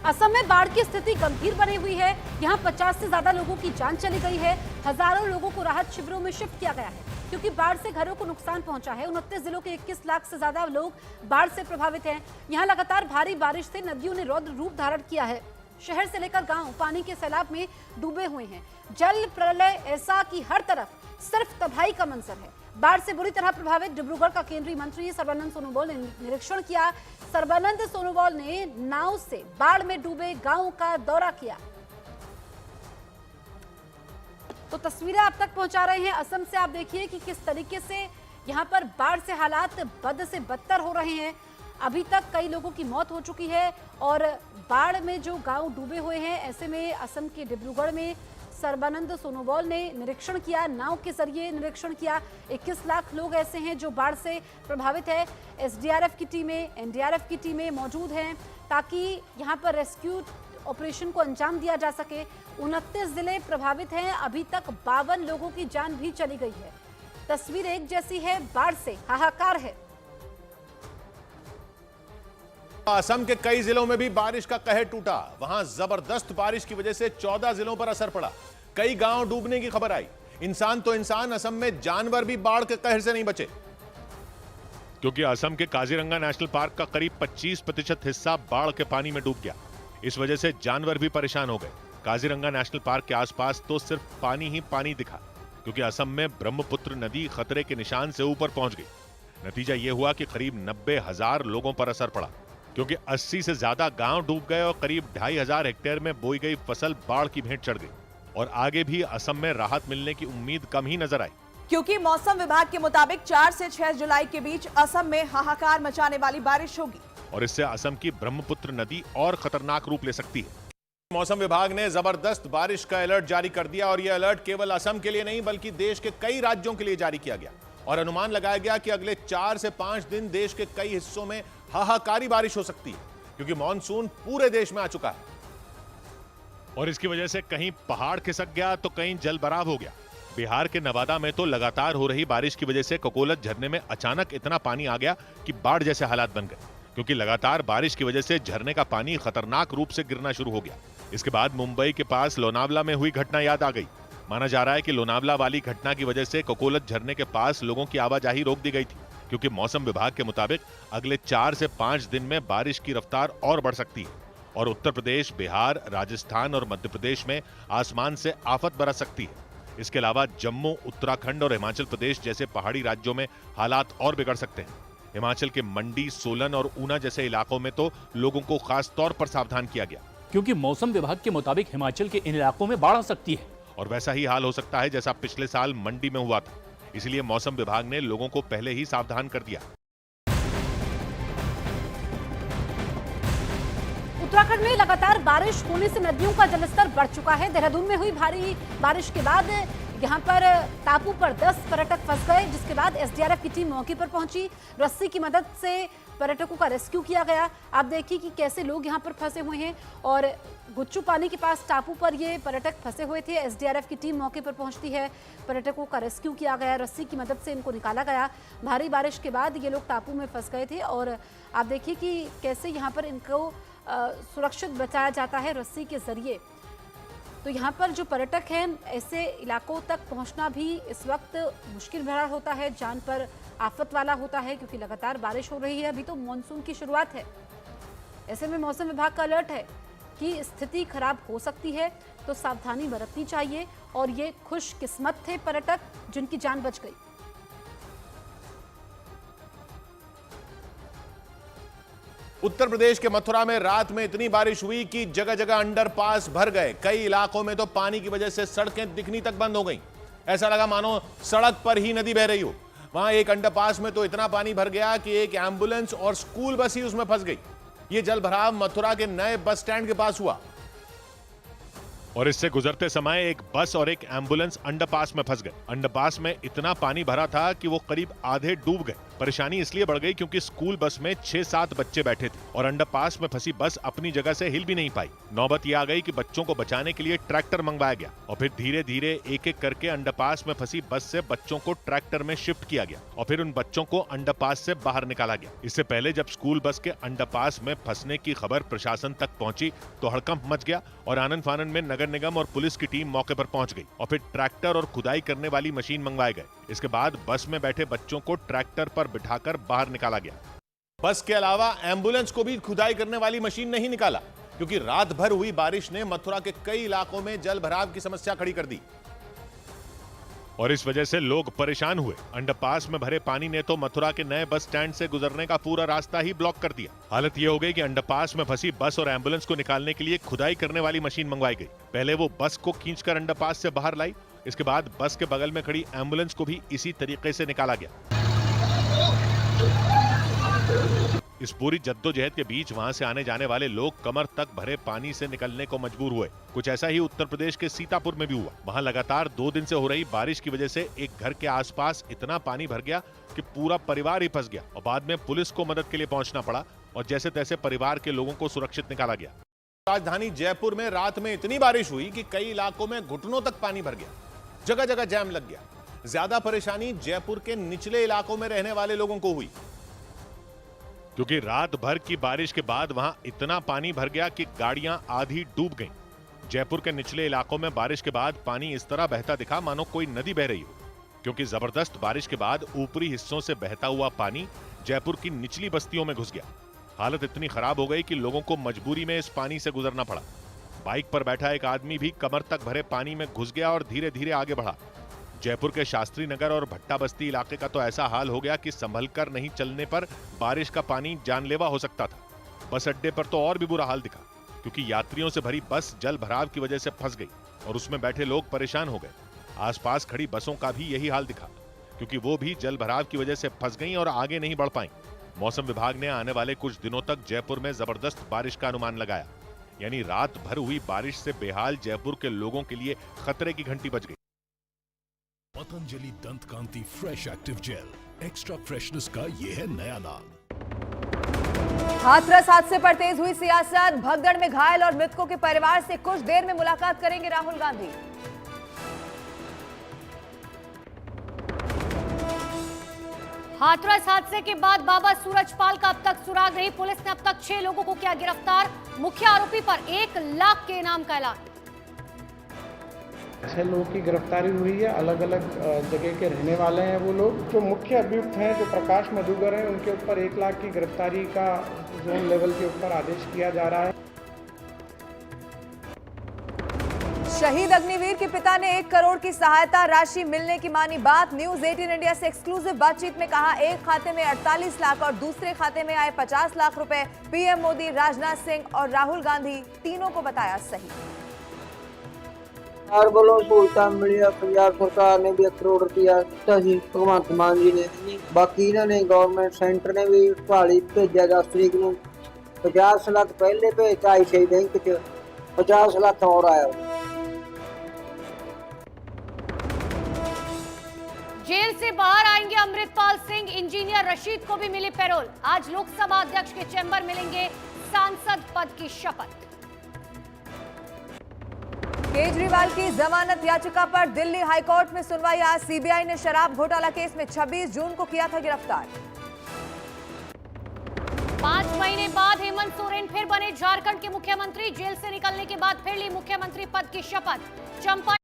असम में बाढ़ की स्थिति गंभीर बनी हुई है। यहां 50 से ज्यादा लोगों की जान चली गई है। हजारों लोगों को राहत शिविरों में शिफ्ट किया गया है क्योंकि बाढ़ से घरों को नुकसान पहुंचा है। 29 जिलों के 21 लाख से ज्यादा लोग बाढ़ से प्रभावित हैं। यहां लगातार भारी बारिश से नदियों ने रौद्र रूप धारण किया है। शहर से लेकर गांव पानी के सैलाब में डूबे हुए हैं। जल प्रलय ऐसा कि हर तरफ सिर्फ तबाही का मंजर है। बाढ़ से बुरी तरह प्रभावित डिब्रूगढ़ का केंद्रीय मंत्री सर्बानंद सोनोवाल ने निरीक्षण किया। सर्बानंद सोनोवाल ने नाव से बाढ़ में डूबे गांव का दौरा किया। तो तस्वीरें आप तक पहुंचा रहे हैं असम से। आप देखिए कि किस तरीके से यहां पर बाढ़ से हालात बद से बदतर हो रहे हैं। अभी तक कई लोगों की मौत हो चुकी है और बाढ़ में जो गांव डूबे हुए हैं, ऐसे में असम के डिब्रूगढ़ में सर्बानंद सोनोवाल ने निरीक्षण किया, नाव के जरिए निरीक्षण किया। 21 लाख लोग ऐसे हैं जो बाढ़ से प्रभावित है। एसडीआरएफ की टीमें, एनडीआरएफ की टीमें मौजूद हैं ताकि यहां पर रेस्क्यू ऑपरेशन को अंजाम दिया जा सके। 29 जिले प्रभावित हैं। अभी तक 52 लोगों की जान भी चली गई है। तस्वीर एक जैसी है, बाढ़ से हाहाकार है। असम के कई जिलों में भी बारिश का कहर टूटा। वहां जबरदस्त बारिश की वजह से 14 जिलों पर असर पड़ा। कई गांव डूबने की खबर आई। इंसान तो इंसान, असम में जानवर भी बाढ़ के कहर से नहीं बचे, क्योंकि असम के काजीरंगा नेशनल पार्क का करीब 25% हिस्सा बाढ़ के पानी में डूब गया। इस वजह से जानवर भी परेशान हो गए। काजीरंगा नेशनल पार्क के आसपास तो सिर्फ पानी ही पानी दिखा, क्योंकि असम में ब्रह्मपुत्र नदी खतरे के निशान से ऊपर पहुंच गई। नतीजा यह हुआ कि करीब 90,000 लोगों पर असर पड़ा, क्योंकि 80 से ज्यादा गांव डूब गए और करीब 2,500 हेक्टेयर में बोई गई फसल बाढ़ की भेंट चढ़ गई। और आगे भी असम में राहत मिलने की उम्मीद कम ही नजर आई, क्योंकि मौसम विभाग के मुताबिक 4 से 6 जुलाई के बीच असम में हाहाकार मचाने वाली बारिश होगी और इससे असम की ब्रह्मपुत्र नदी और खतरनाक रूप ले सकती है। मौसम विभाग ने जबरदस्त बारिश का अलर्ट जारी कर दिया और यह अलर्ट केवल असम के लिए नहीं बल्कि देश के कई राज्यों के लिए जारी किया गया। और अनुमान लगाया गया कि अगले 4 से 5 दिन देश के कई हिस्सों में हाहाकारी बारिश हो सकती है, क्योंकि मॉनसून पूरे देश में आ चुका है। और इसकी वजह से कहीं पहाड़ खिसक गया तो कहीं जल भराव हो गया। बिहार के नवादा में तो लगातार हो रही बारिश की वजह से ककोलत झरने में अचानक इतना पानी आ गया कि बाढ़ जैसे हालात बन गए, क्योंकि लगातार बारिश की वजह से झरने का पानी खतरनाक रूप से गिरना शुरू हो गया। इसके बाद मुंबई के पास लोनावला में हुई घटना याद आ गई। माना जा रहा है कि लोनावला वाली घटना की वजह से ककोलत झरने के पास लोगों की आवाजाही रोक दी गई थी, क्योंकि मौसम विभाग के मुताबिक अगले 4 से 5 दिन में बारिश की रफ्तार और बढ़ सकती है और उत्तर प्रदेश, बिहार, राजस्थान और मध्य प्रदेश में आसमान से आफत बरस सकती है। इसके अलावा जम्मू, उत्तराखंड और हिमाचल प्रदेश जैसे पहाड़ी राज्यों में हालात और बिगड़ सकते हैं। हिमाचल के मंडी, सोलन और ऊना जैसे इलाकों में तो लोगों को खास तौर पर सावधान किया गया, क्योंकि मौसम विभाग के मुताबिक हिमाचल के इन इलाकों में बाढ़ आ सकती है। और वैसा ही हाल हो सकता है जैसा पिछले साल मंडी में हुआ था। इसलिए मौसम विभाग ने लोगों को पहले ही सावधान कर दिया। उत्तराखंड में लगातार बारिश होने से नदियों का जलस्तर बढ़ चुका है। देहरादून में हुई भारी बारिश के बाद यहां पर टापू पर 10 पर्यटक फंस गए, जिसके बाद एसडीआरएफ की टीम मौके पर पहुंची। रस्सी की मदद से पर्यटकों का रेस्क्यू किया गया। आप देखिए कि कैसे लोग यहां पर फंसे हुए हैं और गुच्चू पानी के पास टापू पर ये पर्यटक फंसे हुए थे। एसडीआरएफ की टीम मौके पर पहुंचती है, पर्यटकों का रेस्क्यू किया गया, रस्सी की मदद से इनको निकाला गया। भारी बारिश के बाद ये लोग टापू में फंस गए थे और आप देखिए कि कैसे यहाँ पर इनको सुरक्षित बचाया जाता है रस्सी के जरिए। तो यहाँ पर जो पर्यटक हैं, ऐसे इलाकों तक पहुँचना भी इस वक्त मुश्किल भरा होता है, जान पर आफत वाला होता है, क्योंकि लगातार बारिश हो रही है। अभी तो मानसून की शुरुआत है। ऐसे में मौसम विभाग का अलर्ट है कि स्थिति खराब हो सकती है, तो सावधानी बरतनी चाहिए। और ये खुशकिस्मत थे पर्यटक जिनकी जान बच गई। उत्तर प्रदेश के मथुरा में रात में इतनी बारिश हुई कि जगह जगह अंडरपास भर गए। कई इलाकों में तो पानी की वजह से सड़कें दिखनी तक बंद हो गईं। ऐसा लगा मानो सड़क पर ही नदी बह रही हो। वहां एक अंडरपास में तो इतना पानी भर गया कि एक एम्बुलेंस और स्कूल बस ही उसमें फंस गई। यह जल भराव मथुरा के नए बस स्टैंड के पास हुआ और इससे गुजरते समय एक बस और एक एम्बुलेंस अंडरपास में फंस गए। अंडरपास में इतना पानी भरा था कि वो करीब आधे डूब गए। परेशानी इसलिए बढ़ गई क्योंकि स्कूल बस में 6-7 बच्चे बैठे थे और अंडरपास में फंसी बस अपनी जगह से हिल भी नहीं पाई। नौबत यह आ गई कि बच्चों को बचाने के लिए ट्रैक्टर मंगवाया गया और फिर धीरे धीरे एक एक करके अंडरपास में फंसी बस से बच्चों को ट्रैक्टर में शिफ्ट किया गया और फिर उन बच्चों को अंडरपास से बाहर निकाला गया। इससे पहले जब स्कूल बस के अंडरपास में फंसने की खबर प्रशासन तक पहुंची तो हड़कंप मच गया और आनन फानन में नगर निगम और पुलिस की टीम मौके पर पहुंच गई और फिर ट्रैक्टर और खुदाई करने वाली मशीन मंगवाए गए। इसके बाद बस में बैठे बच्चों को ट्रैक्टर पर बिठाकर बाहर निकाला गया। बस के अलावा एम्बुलेंस को भी खुदाई करने वाली मशीन नहीं निकाला क्योंकि रात भर हुई बारिश ने मथुरा के कई इलाकों में जल भराव की समस्या खड़ी कर दी और इस वजह से लोग परेशान हुए। अंडरपास में भरे पानी ने तो मथुरा के नए बस स्टैंड से गुजरने का पूरा रास्ता ही ब्लॉक कर दिया। हालत ये हो गई कि अंडरपास में फंसी बस और एम्बुलेंस को निकालने के लिए खुदाई करने वाली मशीन मंगवाई गई। पहले वो बस को खींचकर अंडरपास से बाहर लाई, इसके बाद बस के बगल में खड़ी एम्बुलेंस को भी इसी तरीके से निकाला गया। इस पूरी जद्दोजहद के बीच वहां से आने जाने वाले लोग कमर तक भरे पानी से निकलने को मजबूर हुए। कुछ ऐसा ही उत्तर प्रदेश के सीतापुर में भी हुआ। वहां लगातार 2 दिन से हो रही बारिश की वजह से एक घर के आसपास इतना पानी भर गया कि पूरा परिवार ही फंस गया और बाद में पुलिस को मदद के लिए पहुंचना पड़ा और जैसे तैसे परिवार के लोगों को सुरक्षित निकाला गया। राजधानी जयपुर में रात में इतनी बारिश हुई कि कई इलाकों में घुटनों तक पानी भर गया, जगह जगह जैम लग गया। ज्यादा परेशानी जयपुर के निचले इलाकों में रहने वाले लोगों को हुई क्योंकि रात भर की बारिश के बाद वहां इतना पानी भर गया कि गाड़ियां आधी डूब गईं। जयपुर के निचले इलाकों में बारिश के बाद पानी इस तरह बहता दिखा मानो कोई नदी बह रही हो, क्योंकि जबरदस्त बारिश के बाद ऊपरी हिस्सों से बहता हुआ पानी जयपुर की निचली बस्तियों में घुस गया। हालत इतनी खराब हो गई कि लोगों को मजबूरी में इस पानी से गुजरना पड़ा। बाइक पर बैठा एक आदमी भी कमर तक भरे पानी में घुस गया और धीरे धीरे आगे बढ़ा। जयपुर के शास्त्री नगर और भट्टा बस्ती इलाके का तो ऐसा हाल हो गया कि संभलकर नहीं चलने पर बारिश का पानी जानलेवा हो सकता था। बस अड्डे पर तो और भी बुरा हाल दिखा क्योंकि यात्रियों से भरी बस जल भराव की वजह से फंस गई और उसमें बैठे लोग परेशान हो गए। आसपास खड़ी बसों का भी यही हाल दिखा क्योंकि वो भी जल भराव की वजह से फंस गईं और आगे नहीं बढ़ पाईं। मौसम विभाग ने आने वाले कुछ दिनों तक जयपुर में जबरदस्त बारिश का अनुमान लगाया, यानी रात भर हुई बारिश से बेहाल जयपुर के लोगों के लिए खतरे की घंटी बज गई। Patanjali Dant Kanti fresh active gel, extra freshness का ये है नया नाम। हाथरस हादसे पर तेज हुई सियासत। भगदड़ में घायल और मृतकों के परिवार से कुछ देर में मुलाकात करेंगे राहुल गांधी। हाथरस हादसे के बाद बाबा सूरजपाल का अब तक सुराग नहीं। पुलिस ने अब तक 6 लोगों को किया गिरफ्तार। मुख्य आरोपी पर 1 लाख के इनाम का ऐलान। 6 लोगों की गिरफ्तारी हुई है। अलग अलग जगह के रहने वाले हैं वो लोग। जो मुख्य अभियुक्त हैं, जो प्रकाश मधुकर हैं, उनके ऊपर 1 लाख की गिरफ्तारी का जोन लेवल के ऊपर आदेश किया जा रहा है। शहीद अग्निवीर के पिता ने 1 करोड़ की सहायता राशि मिलने की मानी बात। न्यूज 18 इंडिया से एक्सक्लूसिव बातचीत में कहा, एक खाते में 48 लाख और दूसरे खाते में आए 50 लाख रुपए। पीएम मोदी, राजनाथ सिंह और राहुल गांधी तीनों को बताया सही। बोलो सहूलतां मिलिया, पंजाब सरकार ने भी 1 करोड़ रुपया दिता सी, भगवंत मान जी ने दी। बाकी इन्होंने गवर्नमेंट सेंटर ने भी भाली भेजा 10 तरीक नूं। 50 लाख पहले भेजता आई बैंक च, 50 लाख और आया। जेल से बाहर आएंगे अमृतपाल सिंह। इंजीनियर रशीद को भी मिली पैरोल। आज लोकसभा अध्यक्ष के चैम्बर मिलेंगे सांसद पद की शपथ। केजरीवाल की जमानत याचिका पर दिल्ली हाईकोर्ट में सुनवाई आज। सीबीआई ने शराब घोटाला केस में 26 जून को किया था गिरफ्तार। 5 महीने बाद हेमंत सोरेन फिर बने झारखंड के मुख्यमंत्री। जेल से निकलने के बाद फिर ली मुख्यमंत्री पद की शपथ। चंपा